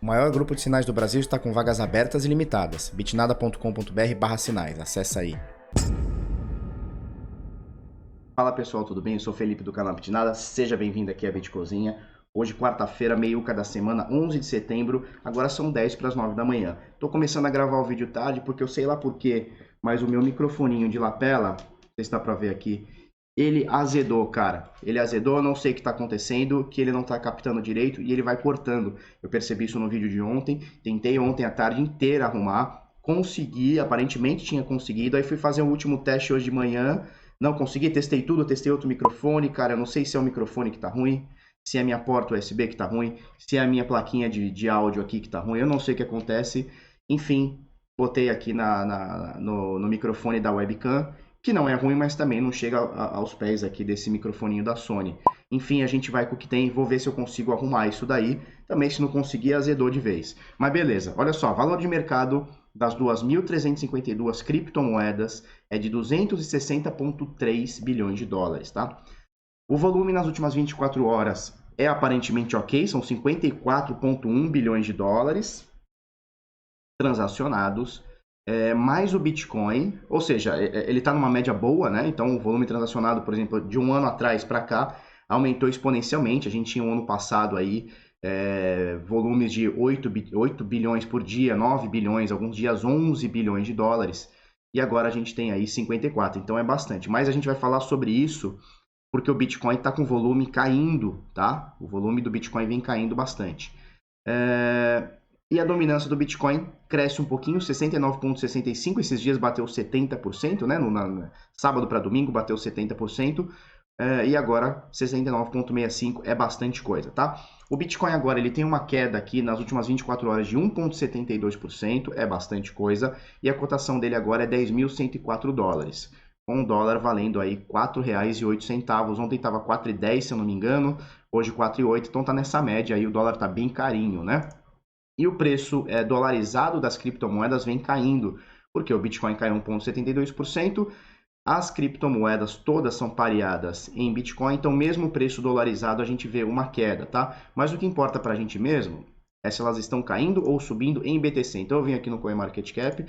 O maior grupo de sinais do Brasil está com vagas abertas e limitadas. bitnada.com.br/sinais. Acesse aí. Fala pessoal, tudo bem? Eu sou o Felipe do canal Bitnada. Seja bem-vindo aqui à Bitcozinha. Hoje, quarta-feira, meiuca da semana, 11 de setembro. Agora são 10 para as 9 da manhã. Tô começando a gravar o vídeo tarde porque eu sei lá por quê, mas o meu microfoninho de lapela, não sei se dá para ver aqui, ele azedou, cara. Ele azedou, não sei o que está acontecendo, que ele não está captando direito e ele vai cortando. Eu percebi isso no vídeo de ontem, tentei ontem a tarde inteira arrumar, consegui, aparentemente tinha conseguido, aí fui fazer o último teste hoje de manhã, não consegui, testei tudo, testei outro microfone, cara, eu não sei se é o microfone que tá ruim, se é a minha porta USB que tá ruim, se é a minha plaquinha de áudio aqui que tá ruim, eu não sei o que acontece. Enfim, botei aqui no microfone da webcam, que não é ruim, mas também não chega aos pés aqui desse microfoninho da Sony. Enfim, a gente vai com o que tem, vou ver se eu consigo arrumar isso daí. Também, se não conseguir, azedou de vez. Mas beleza, olha só, valor de mercado das 2.352 criptomoedas é de 260,3 bilhões de dólares, tá? O volume nas últimas 24 horas é aparentemente ok, são 54,1 bilhões de dólares transacionados, mais o Bitcoin, ou seja, ele está numa média boa, né? Então o volume transacionado, por exemplo, de um ano atrás para cá, aumentou exponencialmente. A gente tinha um ano passado aí volumes de 8 bilhões por dia, 9 bilhões, alguns dias 11 bilhões de dólares, e agora a gente tem aí 54, então é bastante. Mas a gente vai falar sobre isso porque o Bitcoin está com volume caindo, tá? O volume do Bitcoin vem caindo bastante. E a dominância do Bitcoin cresce um pouquinho, 69,65%, esses dias bateu 70%, né? Sábado para domingo bateu 70%, e agora 69,65% é bastante coisa, tá? O Bitcoin agora ele tem uma queda aqui nas últimas 24 horas de 1,72%, é bastante coisa, e a cotação dele agora é 10.104 dólares, com o dólar valendo aí R$ 4,08, ontem estava 4,10 se eu não me engano, hoje 4,08, então tá nessa média aí, o dólar tá bem carinho, né? E o preço dolarizado das criptomoedas vem caindo, porque o Bitcoin caiu 1,72%, as criptomoedas todas são pareadas em Bitcoin, então mesmo o preço dolarizado a gente vê uma queda, tá? Mas o que importa para a gente mesmo é se elas estão caindo ou subindo em BTC. Então eu vim aqui no CoinMarketCap,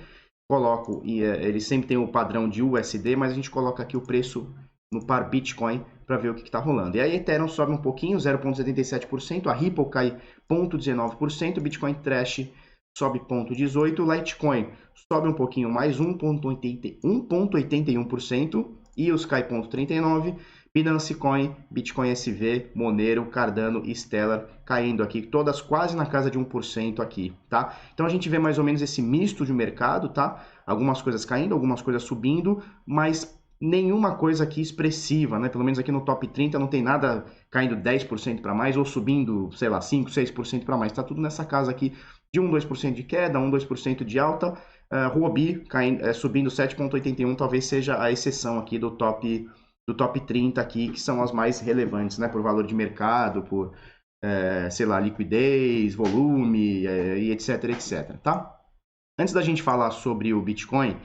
coloco, e ele sempre tem o padrão de USD, mas a gente coloca aqui o preço no par Bitcoin para ver o que está rolando. E aí Ethereum sobe um pouquinho, 0,77%, a Ripple cai 0,19%, Bitcoin Trash sobe 0,18%, Litecoin sobe um pouquinho mais, 1,81%, e os cai 0,39%, Binance Coin, Bitcoin SV, Monero, Cardano e Stellar caindo aqui, todas quase na casa de 1% aqui, tá? Então a gente vê mais ou menos esse misto de mercado, tá? Algumas coisas caindo, algumas coisas subindo, mas nenhuma coisa aqui expressiva, né? Pelo menos aqui no top 30 não tem nada caindo 10% para mais ou subindo, sei lá, 5, 6% para mais. Tá tudo nessa casa aqui de 1, 2% de queda, 1, 2% de alta. Huobi subindo 7,81, talvez seja a exceção aqui do top 30 aqui, que são as mais relevantes, né? Por valor de mercado, por, sei lá, liquidez, volume, e etc, etc, tá? Antes da gente falar sobre o Bitcoin,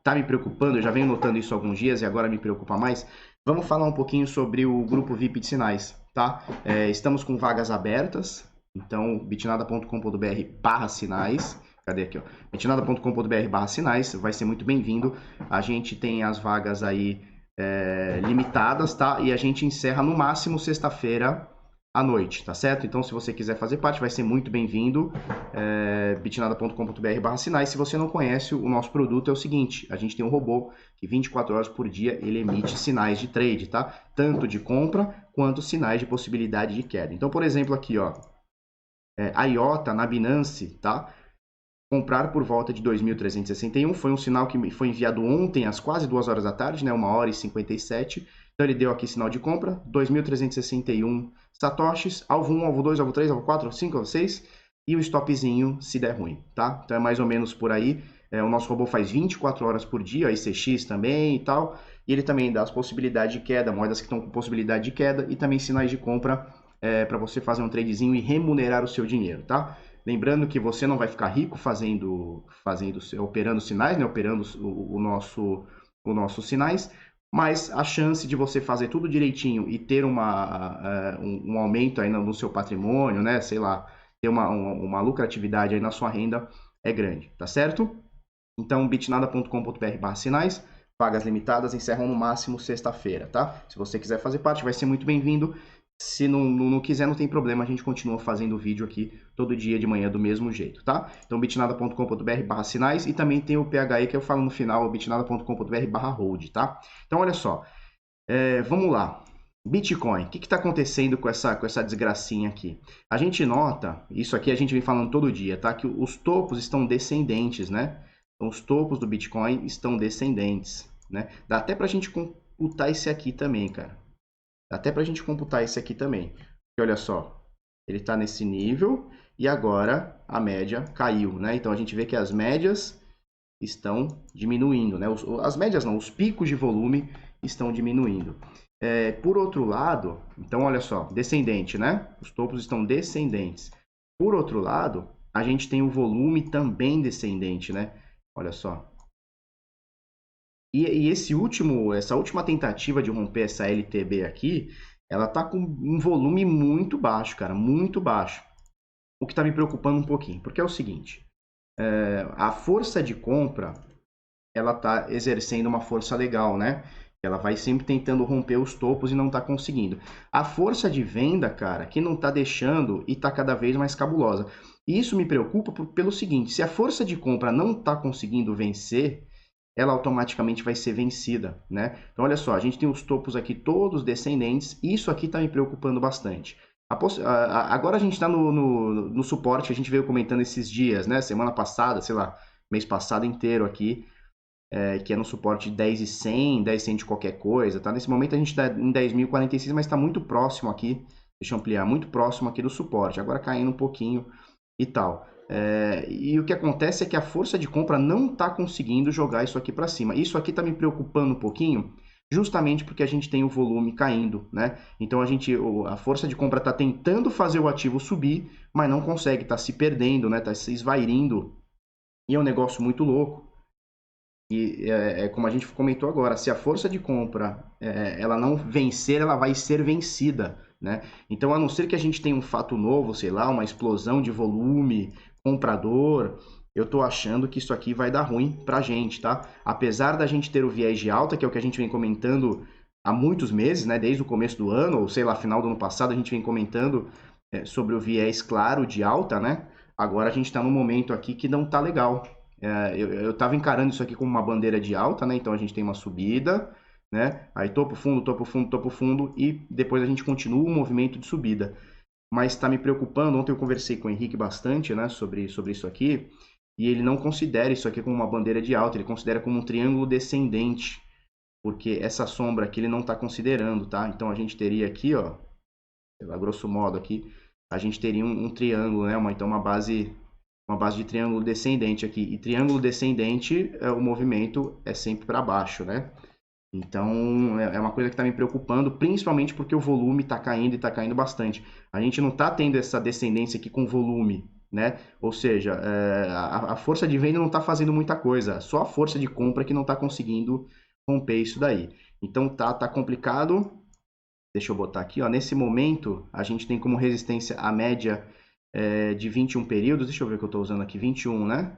tá me preocupando, eu já venho notando isso há alguns dias e agora me preocupa mais, vamos falar um pouquinho sobre o grupo VIP de sinais, tá? Estamos com vagas abertas, então bitnada.com.br/sinais, cadê aqui, ó? bitnada.com.br/sinais, vai ser muito bem-vindo. A gente tem as vagas aí limitadas, tá? E a gente encerra no máximo sexta-feira à noite, tá certo? Então, se você quiser fazer parte, vai ser muito bem-vindo. bitnada.com.br/sinais. Se você não conhece, o nosso produto é o seguinte: a gente tem um robô que 24 horas por dia ele emite sinais de trade, tá? Tanto de compra quanto sinais de possibilidade de queda. Então, por exemplo, aqui, ó, a IOTA na Binance, tá? Comprar por volta de 2.361, foi um sinal que foi enviado ontem às quase 2 horas da tarde, né, 1h57. Então ele deu aqui sinal de compra, 2.361 satoshis, alvo 1, alvo 2, alvo 3, alvo 4, alvo 5, alvo 6, e o stopzinho se der ruim, tá? Então é mais ou menos por aí. O nosso robô faz 24 horas por dia, ICX também e tal, e ele também dá as possibilidades de queda, moedas que estão com possibilidade de queda, e também sinais de compra para você fazer um tradezinho e remunerar o seu dinheiro, tá? Lembrando que você não vai ficar rico operando sinais, né? Operando o nosso sinais, mas a chance de você fazer tudo direitinho e ter um aumento aí no seu patrimônio, né? Sei lá, ter uma lucratividade aí na sua renda é grande, tá certo? Então, bitnada.com.br/sinais, vagas limitadas, encerram no máximo sexta-feira, tá? Se você quiser fazer parte, vai ser muito bem-vindo. Se não quiser, não tem problema, a gente continua fazendo vídeo aqui todo dia de manhã do mesmo jeito, tá? Então, bitnada.com.br/sinais e também tem o PHE que eu falo no final, bitnada.com.br/hold, tá? Então, olha só, vamos lá. Bitcoin, o que está acontecendo com essa desgracinha aqui? A gente nota, isso aqui a gente vem falando todo dia, tá? Que os topos estão descendentes, né? Então, os topos do Bitcoin estão descendentes, né? Dá até para a gente computar esse aqui também, cara. Dá até para a gente computar esse aqui também. Porque olha só, ele está nesse nível e agora a média caiu, né? Então, a gente vê que as médias estão diminuindo, né? As médias não, os picos de volume estão diminuindo. Por outro lado, então olha só, descendente, né? Os topos estão descendentes. Por outro lado, a gente tem o volume também descendente, né? Olha só. E essa última tentativa de romper essa LTB aqui, ela tá com um volume muito baixo, cara, muito baixo. O que tá me preocupando um pouquinho, porque é o seguinte, a força de compra, ela tá exercendo uma força legal, né? Ela vai sempre tentando romper os topos e não tá conseguindo. A força de venda, cara, que não tá deixando e tá cada vez mais cabulosa. E isso me preocupa pelo seguinte, se a força de compra não tá conseguindo vencer, ela automaticamente vai ser vencida, né? Então, olha só, a gente tem os topos aqui todos descendentes, e isso aqui tá me preocupando bastante. Agora a gente está no suporte, a gente veio comentando esses dias, né? Semana passada, sei lá, mês passado inteiro aqui, que é no suporte de 10.100, 10.100 de qualquer coisa, tá? Nesse momento a gente está em 10.046, mas está muito próximo aqui, deixa eu ampliar, muito próximo aqui do suporte, agora caindo um pouquinho e tal. E o que acontece é que a força de compra não está conseguindo jogar isso aqui para cima. Isso aqui está me preocupando um pouquinho, justamente porque a gente tem o volume caindo, né? Então a força de compra está tentando fazer o ativo subir, mas não consegue, está se perdendo, né? Está se esvairindo. E é um negócio muito louco. E como a gente comentou agora, se a força de compra ela não vencer, ela vai ser vencida, né? Então, a não ser que a gente tenha um fato novo, sei lá, uma explosão de volume comprador, eu tô achando que isso aqui vai dar ruim pra gente, tá? Apesar da gente ter o viés de alta, que é o que a gente vem comentando há muitos meses, né? Desde o começo do ano, ou sei lá, final do ano passado, a gente vem comentando sobre o viés claro de alta, né? Agora a gente está num momento aqui que não tá legal. Eu estava encarando isso aqui como uma bandeira de alta, né? Então a gente tem uma subida, né? Aí topo fundo, topo fundo, topo fundo e depois a gente continua o movimento de subida. Mas está me preocupando. Ontem eu conversei com o Henrique bastante, né? Sobre isso aqui e ele não considera isso aqui como uma bandeira de alta. Ele considera como um triângulo descendente, porque essa sombra aqui ele não está considerando, tá? Então a gente teria aqui, ó, a grosso modo aqui, a gente teria um triângulo, né? Então uma base de triângulo descendente aqui. E triângulo descendente, o movimento é sempre para baixo, né? Então, é uma coisa que está me preocupando, principalmente porque o volume está caindo e está caindo bastante. A gente não está tendo essa descendência aqui com volume, né? Ou seja, a força de venda não está fazendo muita coisa, só a força de compra que não está conseguindo romper isso daí. Então, tá complicado. Deixa eu botar aqui, ó. Nesse momento, a gente tem como resistência a média de 21 períodos, deixa eu ver o que eu estou usando aqui, 21, né?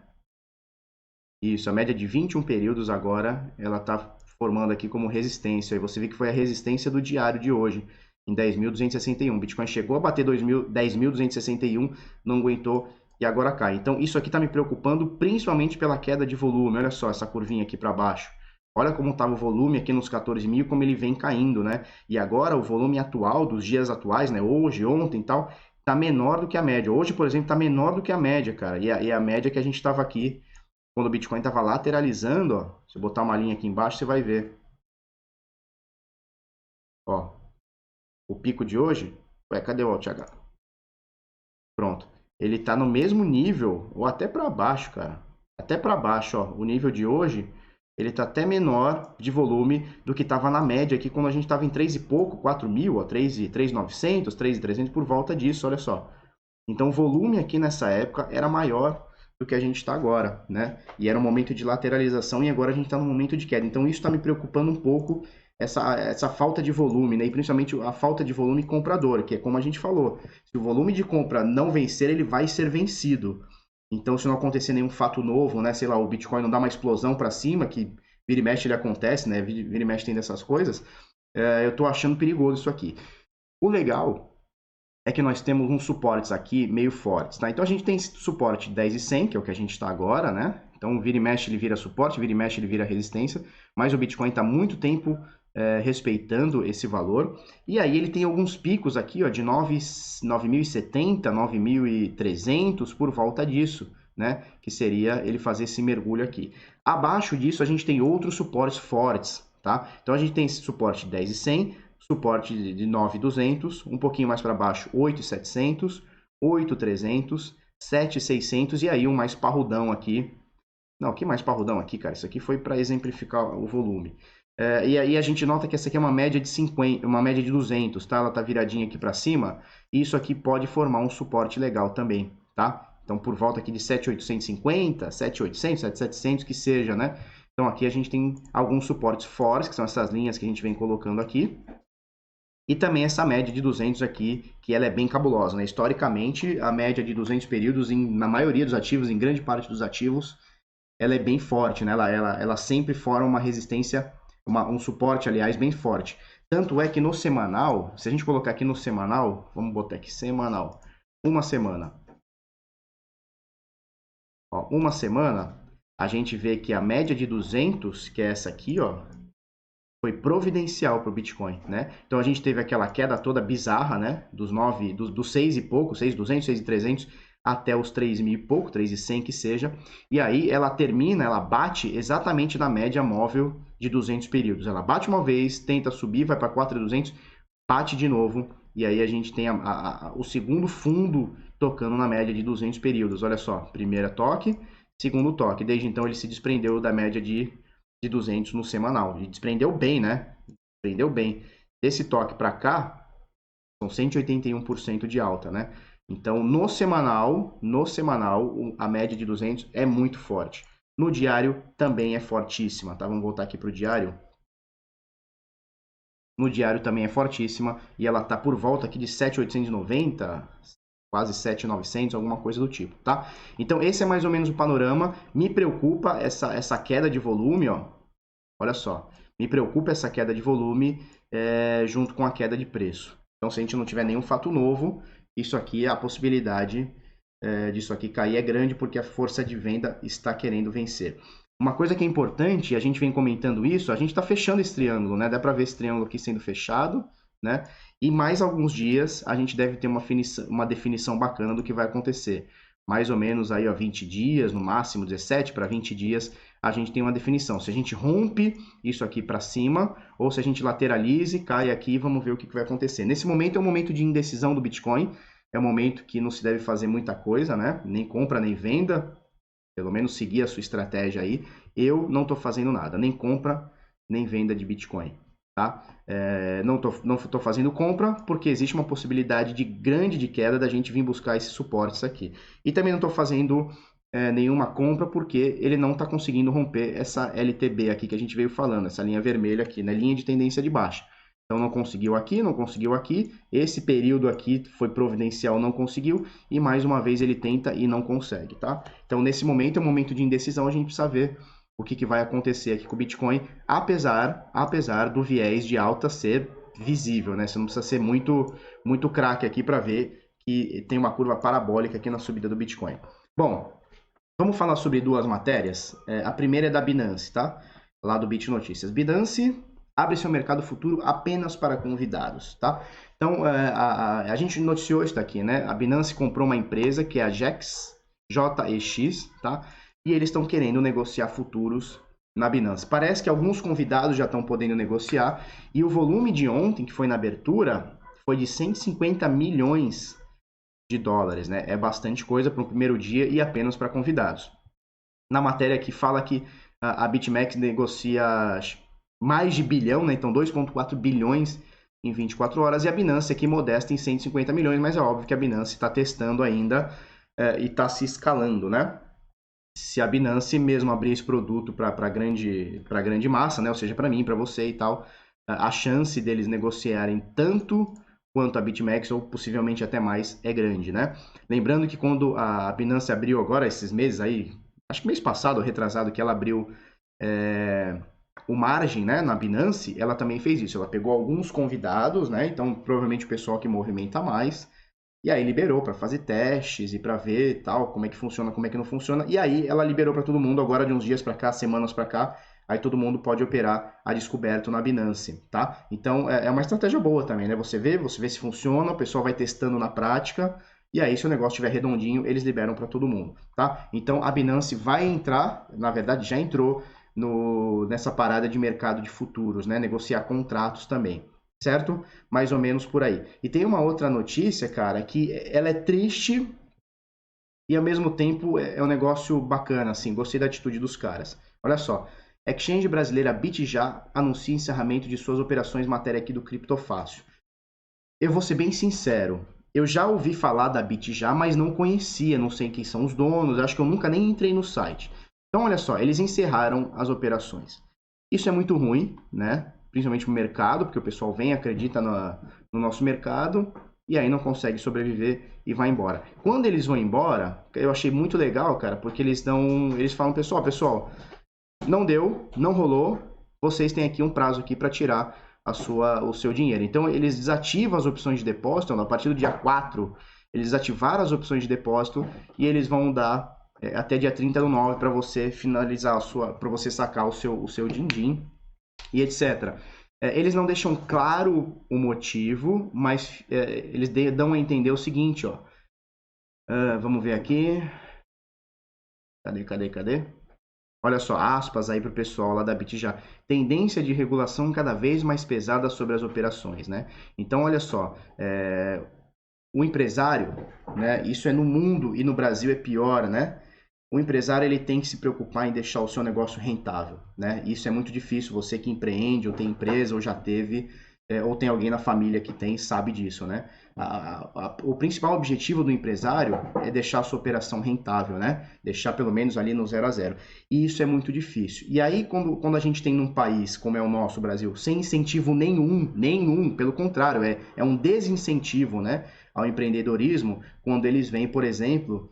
Isso, a média de 21 períodos agora, ela está formando aqui como resistência. Aí você vê que foi a resistência do diário de hoje, em 10.261. Bitcoin chegou a bater 10.261, não aguentou e agora cai. Então isso aqui está me preocupando principalmente pela queda de volume. Olha só essa curvinha aqui para baixo. Olha como estava o volume aqui nos 14.000, como ele vem caindo, né? E agora o volume atual, dos dias atuais, né? Hoje, ontem e tal, tá menor do que a média. Hoje, por exemplo, tá menor do que a média, cara. E a média que a gente estava aqui, quando o Bitcoin estava lateralizando, ó. Se eu botar uma linha aqui embaixo, você vai ver. Ó, o pico de hoje. Ué, cadê o AltH? Pronto. Ele tá no mesmo nível, ou até para baixo, cara. Até para baixo, ó. O nível de hoje, ele tá até menor de volume do que estava na média aqui quando a gente estava em 3 e pouco, 4.000, ó, 3.900, 3.300, por volta disso, olha só. Então o volume aqui nessa época era maior do que a gente está agora, né? E era um momento de lateralização e agora a gente está no momento de queda. Então isso está me preocupando um pouco essa falta de volume, né? E principalmente a falta de volume comprador, que é como a gente falou. Se o volume de compra não vencer, ele vai ser vencido. Então, se não acontecer nenhum fato novo, né? Sei lá, o Bitcoin não dá uma explosão para cima, que vira e mexe ele acontece, né? Vira e mexe tem dessas coisas. Eu tô achando perigoso isso aqui. O legal é que nós temos uns suportes aqui meio fortes, tá? Então a gente tem suporte 10 e 100, que é o que a gente está agora, né? Então vira e mexe ele vira suporte, vira e mexe ele vira resistência, mas o Bitcoin está muito tempo respeitando esse valor. E aí ele tem alguns picos aqui, ó, de 9.070, 9.300 por volta disso, né? Que seria ele fazer esse mergulho aqui. Abaixo disso a gente tem outros suportes fortes, tá? Então a gente tem esse suporte 10 e 100, suporte de 9.200, um pouquinho mais para baixo 8.700, 8.300, 7.600 e aí um mais parrudão aqui. Não, que mais parrudão aqui, cara? Isso aqui foi para exemplificar o volume. E aí a gente nota que essa aqui é uma média de 50, uma média de 200, tá? Ela tá viradinha aqui para cima. E isso aqui pode formar um suporte legal também, tá? Então por volta aqui de 7.850, 7.800, 7.700 que seja, né? Então aqui a gente tem alguns suportes fortes, que são essas linhas que a gente vem colocando aqui. E também essa média de 200 aqui, que ela é bem cabulosa, né? Historicamente, a média de 200 períodos, na maioria dos ativos, em grande parte dos ativos, ela é bem forte, né? Ela sempre forma uma resistência, um suporte, aliás, bem forte. Tanto é que no semanal, se a gente colocar aqui no semanal, vamos botar aqui semanal, uma semana. Ó, uma semana, a gente vê que a média de 200, que é essa aqui, ó, foi providencial para o Bitcoin, né? Então a gente teve aquela queda toda bizarra, né? Dos 6 e pouco, 6.200, 6.300 até os 3.000 e pouco, 3.100 que seja. E aí ela termina, ela bate exatamente na média móvel de 200 períodos. Ela bate uma vez, tenta subir, vai para 4.200, bate de novo. E aí a gente tem o segundo fundo tocando na média de 200 períodos. Olha só, primeira toque, segundo toque. Desde então ele se desprendeu da média de 200 no semanal. E desprendeu bem, né? Desprendeu bem. Desse toque para cá, são 181% de alta, né? Então, no semanal, a média de 200 é muito forte. No diário, também é fortíssima, tá? Vamos voltar aqui para o diário. No diário também é fortíssima e ela tá por volta aqui de 7.890, quase 7.900, alguma coisa do tipo, tá? Então esse é mais ou menos o panorama. Me preocupa essa queda de volume, ó. Olha só, me preocupa essa queda de volume junto com a queda de preço. Então se a gente não tiver nenhum fato novo, isso aqui, a possibilidade disso aqui cair é grande porque a força de venda está querendo vencer. Uma coisa que é importante, a gente vem comentando isso, a gente está fechando esse triângulo, né? Dá para ver esse triângulo aqui sendo fechado, né? E mais alguns dias a gente deve ter uma definição bacana do que vai acontecer. Mais ou menos aí, ó, 20 dias, no máximo 17 para 20 dias, a gente tem uma definição. Se a gente rompe isso aqui para cima, ou se a gente lateralize, cai aqui, vamos ver o que vai acontecer. Nesse momento é um momento de indecisão do Bitcoin, é um momento que não se deve fazer muita coisa, né? Nem compra, nem venda, pelo menos seguir a sua estratégia aí. Eu não estou fazendo nada, nem compra, nem venda de Bitcoin, tá? Não tô fazendo compra porque existe uma possibilidade grande de queda da gente vir buscar esses suportes aqui. E também não estou fazendo nenhuma compra porque ele não está conseguindo romper essa LTB aqui que a gente veio falando, essa linha vermelha aqui, né? Linha de tendência de baixa. Então não conseguiu aqui, não conseguiu aqui. Esse período aqui foi providencial, não conseguiu. E mais uma vez ele tenta e não consegue, tá? Então nesse momento é um momento de indecisão, a gente precisa ver o que vai acontecer aqui com o Bitcoin, apesar do viés de alta ser visível, né? Você não precisa ser muito craque aqui para ver que tem uma curva parabólica aqui na subida do Bitcoin. Bom, vamos falar sobre duas matérias. A primeira é da Binance, tá? Lá do Bit Notícias. Binance abre seu mercado futuro apenas para convidados, tá? Então, a gente noticiou isso daqui, né? A Binance comprou uma empresa que é a JEX, JEX, tá? E eles estão querendo negociar futuros na Binance. Parece que alguns convidados já estão podendo negociar e o volume de ontem, que foi na abertura, foi de 150 milhões de dólares, né? É bastante coisa para o primeiro dia e apenas para convidados. Na matéria aqui fala que a BitMEX negocia mais de bilhão, né? Então 2,4 bilhões em 24 horas e a Binance aqui modesta em 150 milhões, mas é óbvio que a Binance está testando ainda e está se escalando, né? Se a Binance mesmo abrir esse produto para grande massa, né? Ou seja, para mim, para você e tal, a chance deles negociarem tanto quanto a BitMEX, ou possivelmente até mais, é grande, né? Lembrando que quando a Binance abriu agora, esses meses aí, acho que mês passado, ou retrasado, que ela abriu o margem, né, na Binance, ela também fez isso. Ela pegou alguns convidados, né? Então, provavelmente o pessoal que movimenta mais, e aí liberou para fazer testes e para ver tal, como é que funciona, como é que não funciona. E aí ela liberou para todo mundo agora de uns dias para cá, semanas para cá. Aí todo mundo pode operar a descoberto na Binance, tá? Então é uma estratégia boa também, né? Você vê se funciona, o pessoal vai testando na prática. E aí, se o negócio estiver redondinho, eles liberam para todo mundo, tá? Então a Binance vai entrar, na verdade já entrou nessa parada de mercado de futuros, né? Negociar contratos também, certo? Mais ou menos por aí. E tem uma outra notícia, cara, que ela é triste e ao mesmo tempo é um negócio bacana, assim. Gostei da atitude dos caras. Olha só. Exchange brasileira BitJa anuncia encerramento de suas operações matéria aqui do Criptofácil. Eu vou ser bem sincero. Eu já ouvi falar da BitJa, mas não conhecia, não sei quem são os donos, acho que eu nunca nem entrei no site. Então, olha só, eles encerraram as operações. Isso é muito ruim, né? Principalmente no mercado, porque o pessoal vem, acredita no nosso mercado e aí não consegue sobreviver e vai embora. Quando eles vão embora, eu achei muito legal, cara, porque eles falam, pessoal, não deu, não rolou, vocês têm aqui um prazo aqui para tirar o seu dinheiro. Então eles desativam as opções de depósito, a partir do dia 4, eles desativaram as opções de depósito e eles vão dar até dia 30/9 para você finalizar para você sacar o seu din-din e etc. Eles não deixam claro o motivo, mas eles dão a entender o seguinte, ó. Vamos ver aqui. Cadê? Olha só, aspas aí para o pessoal lá da BitJa. Tendência de regulação cada vez mais pesada sobre as operações, né? Então, olha só, o empresário, né? Isso é no mundo e no Brasil é pior, né? O empresário ele tem que se preocupar em deixar o seu negócio rentável, né? Isso é muito difícil. Você que empreende, ou tem empresa, ou já teve, ou tem alguém na família que tem, sabe disso, né? O principal objetivo do empresário é deixar a sua operação rentável, né? Deixar pelo menos ali no 0 a 0. E isso é muito difícil. E aí, quando a gente tem num país como é o nosso, o Brasil, sem incentivo nenhum, pelo contrário, é um desincentivo, né, ao empreendedorismo, quando eles vêm, por exemplo,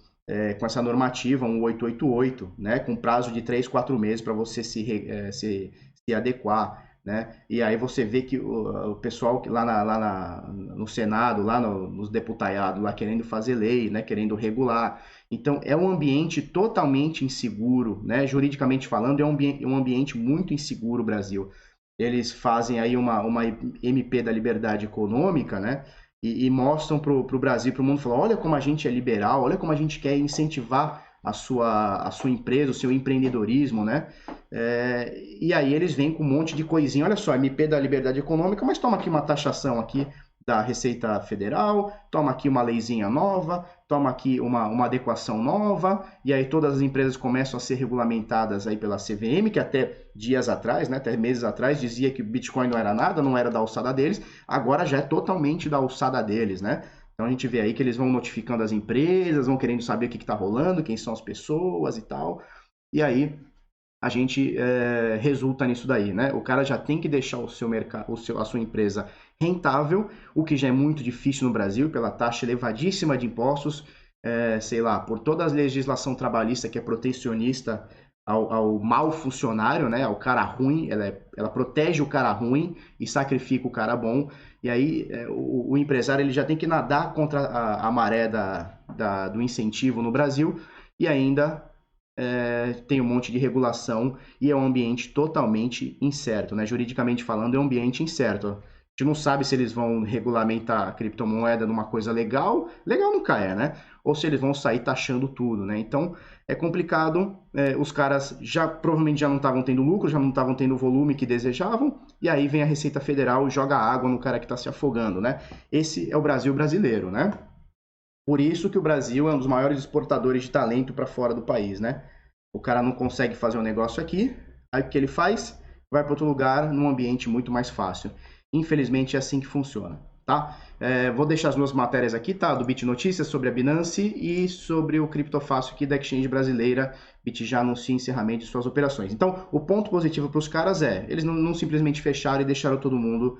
com essa normativa, um 888, né, com prazo de 3, 4 meses para você se adequar, né? E aí você vê que o pessoal no Senado, lá nos deputados, lá querendo fazer lei, né, querendo regular. Então, é um ambiente totalmente inseguro, né? Juridicamente falando, é um ambiente muito inseguro o Brasil. Eles fazem aí uma MP da liberdade econômica, né? E mostram para o Brasil, para o mundo, falam, olha como a gente é liberal, olha como a gente quer incentivar a sua empresa, o seu empreendedorismo, né? E aí eles vêm com um monte de coisinha, olha só, MP da liberdade econômica, mas toma aqui uma taxação aqui da Receita Federal, toma aqui uma leizinha nova, toma aqui uma adequação nova, e aí todas as empresas começam a ser regulamentadas aí pela CVM, que até dias atrás, né, até meses atrás, dizia que Bitcoin não era nada, não era da alçada deles, agora já é totalmente da alçada deles, né? Então a gente vê aí que eles vão notificando as empresas, vão querendo saber o que está rolando, quem são as pessoas e tal, e aí a gente resulta nisso daí, né? O cara já tem que deixar o seu mercado, a sua empresa rentável, o que já é muito difícil no Brasil, pela taxa elevadíssima de impostos, sei lá, por toda a legislação trabalhista que é protecionista ao mau funcionário, né? Ao cara ruim, ela protege o cara ruim e sacrifica o cara bom. E aí o empresário ele já tem que nadar contra a maré do incentivo no Brasil e ainda tem um monte de regulação e é um ambiente totalmente incerto, né? Juridicamente falando, é um ambiente incerto. A gente não sabe se eles vão regulamentar a criptomoeda numa coisa legal nunca é, né? Ou se eles vão sair taxando tudo, né? Então é complicado, os caras provavelmente já não estavam tendo lucro, já não estavam tendo o volume que desejavam, e aí vem a Receita Federal e joga água no cara que está se afogando, né? Esse é o Brasil brasileiro, né? Por isso que o Brasil é um dos maiores exportadores de talento para fora do país, né? O cara não consegue fazer um negócio aqui, aí o que ele faz? Vai para outro lugar, num ambiente muito mais fácil. Infelizmente é assim que funciona, tá? Vou deixar as duas matérias aqui, tá? Do Bit Notícias sobre a Binance e sobre o Criptofácil aqui da Exchange brasileira. Bit já anuncia encerramento de suas operações. Então, o ponto positivo para os caras eles não simplesmente fecharam e deixaram todo mundo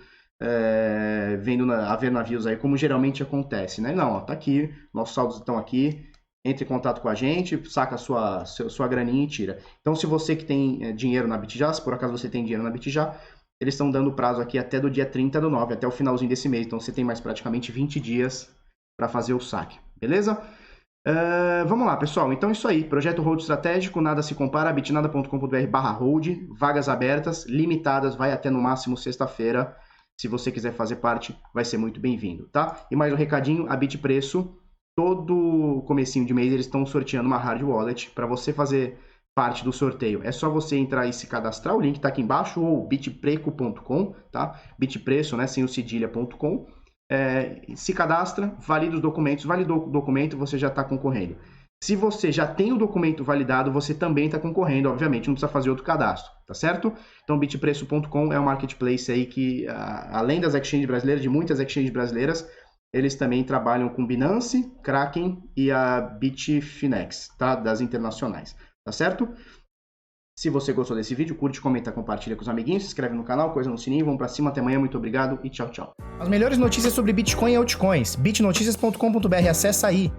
vendo a ver navios aí, como geralmente acontece, né? Não, ó, tá aqui, nossos saldos estão aqui, entre em contato com a gente, saca a sua graninha e tira. Então, se você que tem dinheiro na BitJa, se por acaso você tem dinheiro na BitJa, eles estão dando prazo aqui até do dia 30/9, até o finalzinho desse mês. Então, você tem mais praticamente 20 dias para fazer o saque, beleza? Vamos lá, pessoal. Então, isso aí. Projeto Hold Estratégico, nada se compara, bitnada.com.br/hold, vagas abertas, limitadas, vai até no máximo sexta-feira. Se você quiser fazer parte, vai ser muito bem-vindo, tá? E mais um recadinho, a Bitpreço, todo comecinho de mês eles estão sorteando uma hard wallet para você fazer parte do sorteio. É só você entrar e se cadastrar, o link está aqui embaixo, ou bitpreco.com, tá? Bitpreço, né, sem o cedilha.com. Se cadastra, valida os documentos, validou o documento, você já está concorrendo. Se você já tem o documento validado, você também está concorrendo, obviamente, não precisa fazer outro cadastro, tá certo? Então, bitpreço.com é um marketplace aí que, além das exchanges brasileiras, de muitas exchanges brasileiras, eles também trabalham com Binance, Kraken e a Bitfinex, tá? Das internacionais, tá certo? Se você gostou desse vídeo, curte, comenta, compartilha com os amiguinhos, se inscreve no canal, coisa no sininho, vamos pra cima, até amanhã, muito obrigado e tchau, tchau. As melhores notícias sobre Bitcoin e altcoins, bitnoticias.com.br, acessa aí.